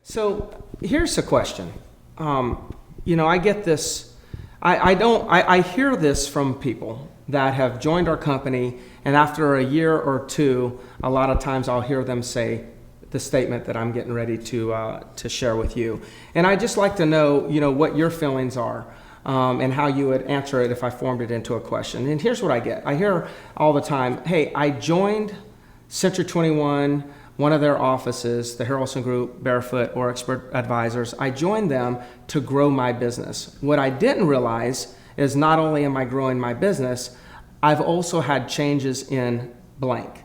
So here's a question. I get this. I hear this from people that have joined our company, and after a year or two, a lot of times I'll hear them say the statement that I'm getting ready to share with you. And I just like to know, what your feelings are, and how you would answer it if I formed it into a question. And here's what I get. I hear all the time, hey, I joined Century 21, one of their offices, the Harrelson Group, Barefoot, or Expert Advisors. I joined them to grow my business. What I didn't realize is not only am I growing my business, I've also had changes in blank.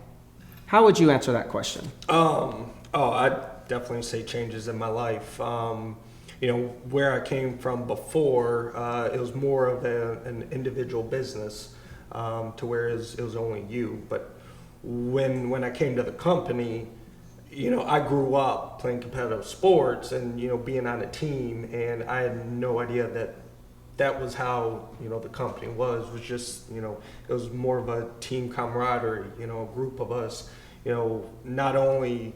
How would you answer that question? I'd definitely say changes in my life. Where I came from before, it was more of an individual business, to where it was only you. But when I came to the company, I grew up playing competitive sports and, being on a team, and I had no idea that was how, the company was just, it was more of a team camaraderie, a group of us, not only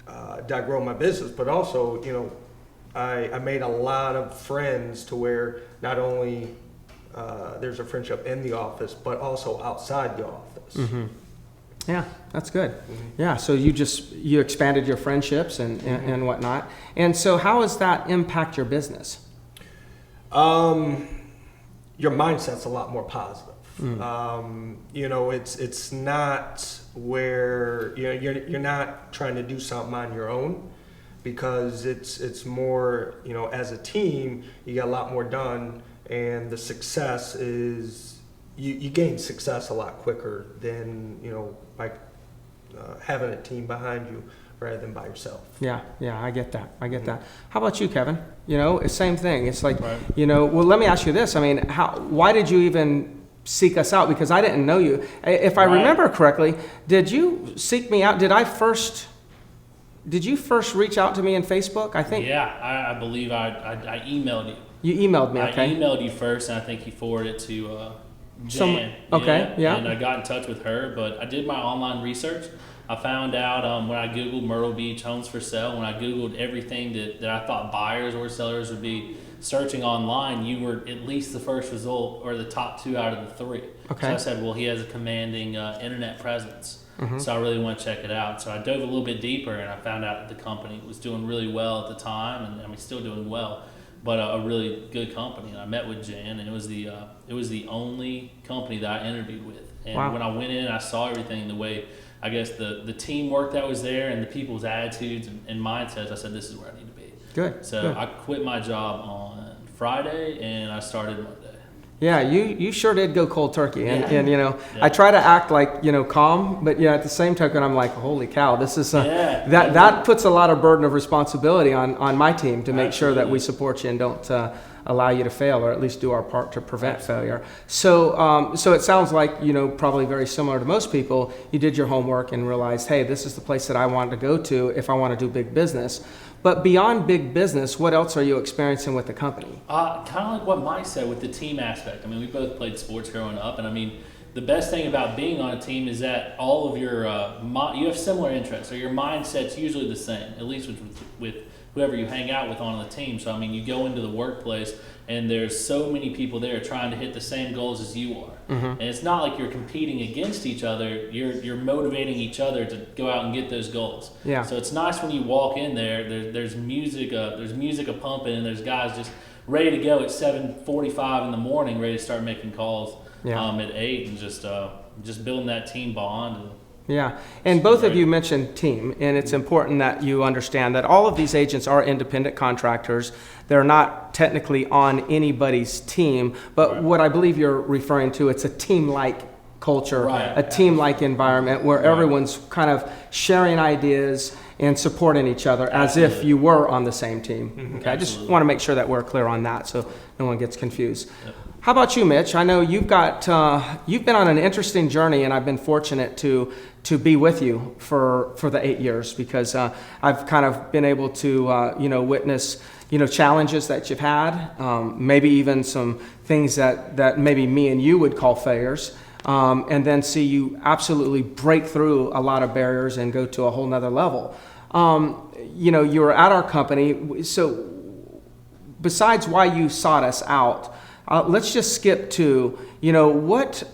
did I grow my business, but also, I made a lot of friends to where not only there's a friendship in the office, but also outside the office. Mm-hmm. Yeah, that's good. Mm-hmm. Yeah, so you expanded your friendships and whatnot. And so how does that impact your business? Your mindset's a lot more positive. It's not where you're not trying to do something on your own, because it's more, as a team you get a lot more done, and the success is you gain success a lot quicker than by having a team behind you rather than by yourself. Yeah, I get that. How about you, Kevin? Same thing. It's like, right. Well, let me ask you this. I mean, why did you even seek us out? Because I didn't know you. If I remember correctly, did you seek me out? Did you first reach out to me on Facebook? I think. Yeah, I believe I emailed you. You emailed me, okay. I emailed you first, and I think you forwarded it to Jan. Okay, yeah. And I got in touch with her, but I did my online research. I found out when I Googled Myrtle Beach homes for sale, when I Googled everything that I thought buyers or sellers would be searching online, you were at least the first result or the top two out of the three. Okay. So I said, well, he has a commanding internet presence. Mm-hmm. So I really want to check it out. So I dove a little bit deeper, and I found out that the company was doing really well at the time, and I mean, still doing well, but a really good company. And I met with Jan, and it was the only company that I interviewed with. And wow. When I went in, I saw everything, the way, I guess, the teamwork that was there and the people's attitudes and mindsets. I said, this is where I need to be. Good. So good. I quit my job on Friday, and I started Monday. Yeah, you sure did go cold turkey, and Yeah. I try to act like calm, but at the same token I'm like, holy cow, this is that puts a lot of burden of responsibility on my team to make sure that we support you and don't allow you to fail, or at least do our part to prevent failure. So it sounds like probably very similar to most people, you did your homework and realized, hey, this is the place that I wanted to go to if I want to do big business. But beyond big business, what else are you experiencing with the company? Kind of like what Mike said with the team aspect. I mean, we both played sports growing up, and I mean, the best thing about being on a team is that all of your you have similar interests, or your mindset's usually the same, at least with whoever you hang out with on the team. So I mean, you go into the workplace, and there's so many people there trying to hit the same goals as you are. Mm-hmm. And it's not like you're competing against each other. You're motivating each other to go out and get those goals. Yeah. So it's nice when you walk in there. There's music a pumping, and there's guys just ready to go at 7:45 in the morning, ready to start making calls. Yeah. At 8, and just building that team bond. Yeah, and both of you mentioned team, and it's important that you understand that all of these agents are independent contractors. They're not technically on anybody's team, but right. What I believe you're referring to, it's a team-like culture, right. a team-like environment where right. everyone's kind of sharing ideas and supporting each other Absolutely. as if you were on the same team. Mm-hmm. Okay, Absolutely. I just want to make sure that we're clear on that so no one gets confused. Yep. How about you, Mitch? I know you've been on an interesting journey, and I've been fortunate to be with you for the 8 years, because I've kind of been able to witness challenges that you've had, maybe even some things that maybe me and you would call failures, and then see you absolutely break through a lot of barriers and go to a whole nother level. You were at our company. So besides why you sought us out, let's just skip to, what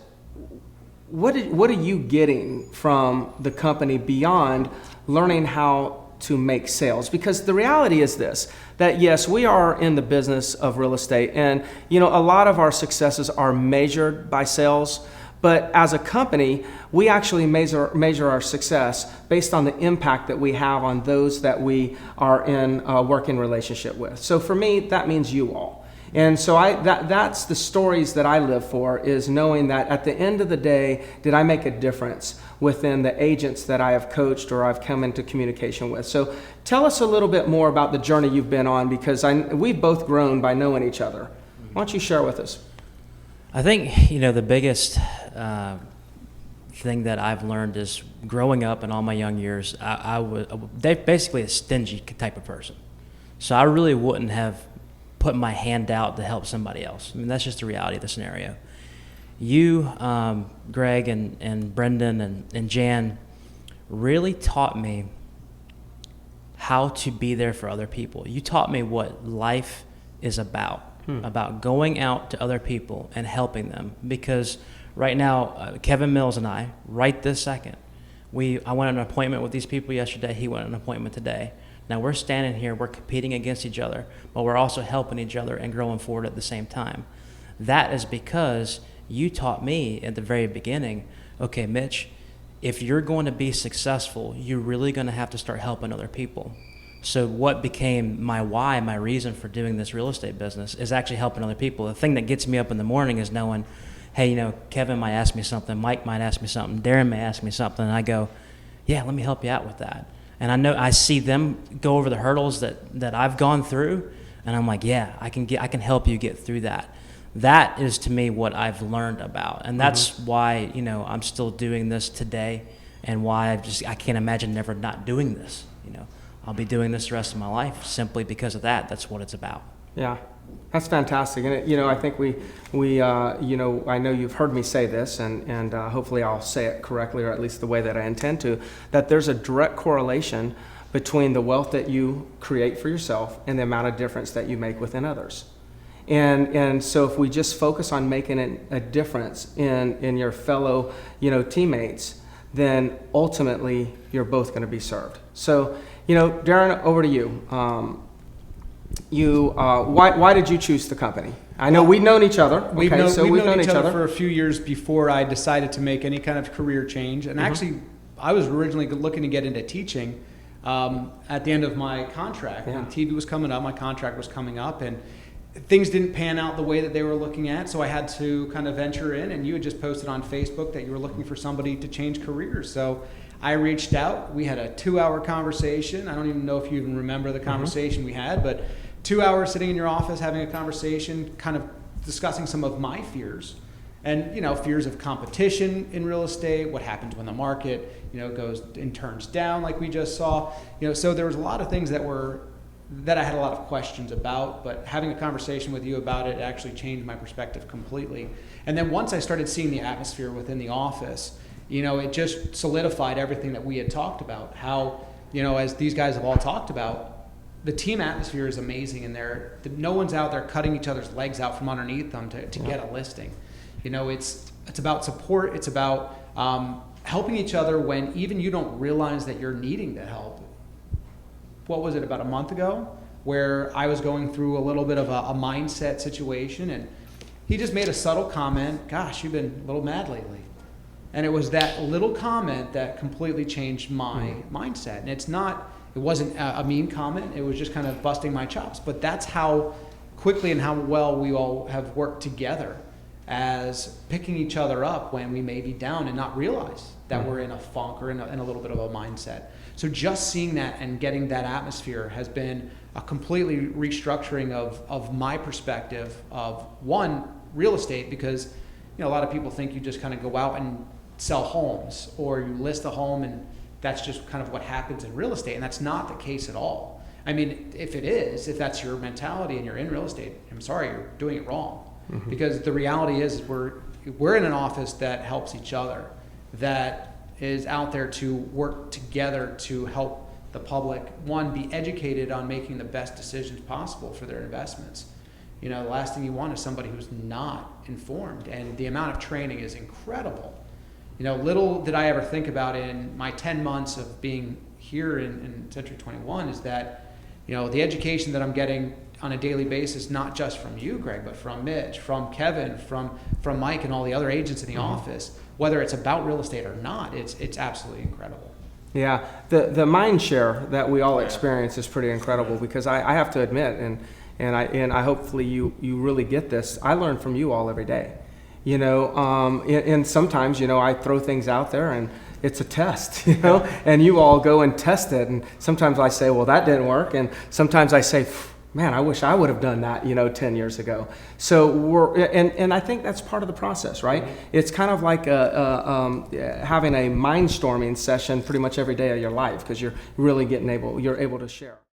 are you getting from the company beyond learning how to make sales? Because the reality is this, that yes, we are in the business of real estate, and a lot of our successes are measured by sales, but as a company, we actually measure our success based on the impact that we have on those that we are in a working relationship with. So for me, that means you all. And so that's the stories that I live for, is knowing that at the end of the day, did I make a difference within the agents that I have coached or I've come into communication with? So tell us a little bit more about the journey you've been on, because we've both grown by knowing each other. Why don't you share with us? I think, the biggest thing that I've learned is growing up in all my young years, I was basically a stingy type of person. So I really wouldn't have put my hand out to help somebody else. I mean, that's just the reality of the scenario. You, Greg, and Brendan and Jan really taught me how to be there for other people. You taught me what life is about going out to other people and helping them. Because right now, Kevin Mills and I, right this second, I went on an appointment with these people yesterday. He went on an appointment today. Now we're standing here, we're competing against each other, but we're also helping each other and growing forward at the same time. That is because you taught me at the very beginning, okay, Mitch, if you're going to be successful, you're really going to have to start helping other people. So what became my why, my reason for doing this real estate business, is actually helping other people. The thing that gets me up in the morning is knowing, hey, Kevin might ask me something, Mike might ask me something, Darren may ask me something, and I go, yeah, let me help you out with that. And I know I see them go over the hurdles that I've gone through, and I'm like, yeah, I can help you get through that. That is, to me, what I've learned about, and that's why I'm still doing this today, and why I can't imagine never not doing this. I'll be doing this the rest of my life simply because of that. That's what it's about. Yeah, that's fantastic. And I think I know you've heard me say this, and hopefully I'll say it correctly, or at least the way that I intend to, that there's a direct correlation between the wealth that you create for yourself and the amount of difference that you make within others. And so if we just focus on making a difference in your fellow teammates, then ultimately you're both going to be served. So Darren, over to you. Why did you choose the company? I know we've known each other. We've known each other for a few years before I decided to make any kind of career change. And actually, I was originally looking to get into teaching at the end of my contract. Yeah. When TV was coming up, my contract was coming up, and things didn't pan out the way that they were looking at, so I had to kind of venture in. And you had just posted on Facebook that you were looking for somebody to change careers. So I reached out. We had a 2-hour conversation. I don't even know if you even remember the conversation we had, but 2 hours sitting in your office having a conversation, kind of discussing some of my fears. And, fears of competition in real estate, what happens when the market, goes and turns down like we just saw. So there was a lot of things that I had a lot of questions about, but having a conversation with you about it actually changed my perspective completely. And then once I started seeing the atmosphere within the office, it just solidified everything that we had talked about. How, as these guys have all talked about, the team atmosphere is amazing in there. No one's out there cutting each other's legs out from underneath them to get a listing. It's about support. It's about helping each other when even you don't realize that you're needing the help. What was it, about a month ago, where I was going through a little bit of a mindset situation, and he just made a subtle comment, gosh, you've been a little mad lately. And it was that little comment that completely changed my mindset. And it wasn't a mean comment, it was just kind of busting my chops. But that's how quickly and how well we all have worked together as picking each other up when we may be down and not realize that we're in a funk or in a little bit of a mindset. So just seeing that and getting that atmosphere has been a completely restructuring of my perspective of, one, real estate, because a lot of people think you just kind of go out and sell homes, or you list a home and that's just kind of what happens in real estate, and that's not the case at all. I mean, if that's your mentality and you're in real estate, I'm sorry, you're doing it wrong. Because the reality is we're in an office that helps each other, that is out there to work together to help the public, one, be educated on making the best decisions possible for their investments. You know, the last thing you want is somebody who's not informed, and the amount of training is incredible. You know, little did I ever think about in my 10 months of being here in Century 21 is that, you know, the education that I'm getting on a daily basis, not just from you, Greg, but from Mitch, from Kevin, from Mike and all the other agents in the office, whether it's about real estate or not, it's absolutely incredible. Yeah, the mind share that we all experience is pretty incredible, because I have to admit, and I hopefully you really get this, I learn from you all every day. You know, and sometimes, you know, I throw things out there and it's a test, you know, and you all go and test it. And sometimes I say, well, that didn't work. And sometimes I say, man, I wish I would have done that, you know, 10 years ago. So and I think that's part of the process, right? It's kind of like having a mind storming session pretty much every day of your life, because you're really you're able to share.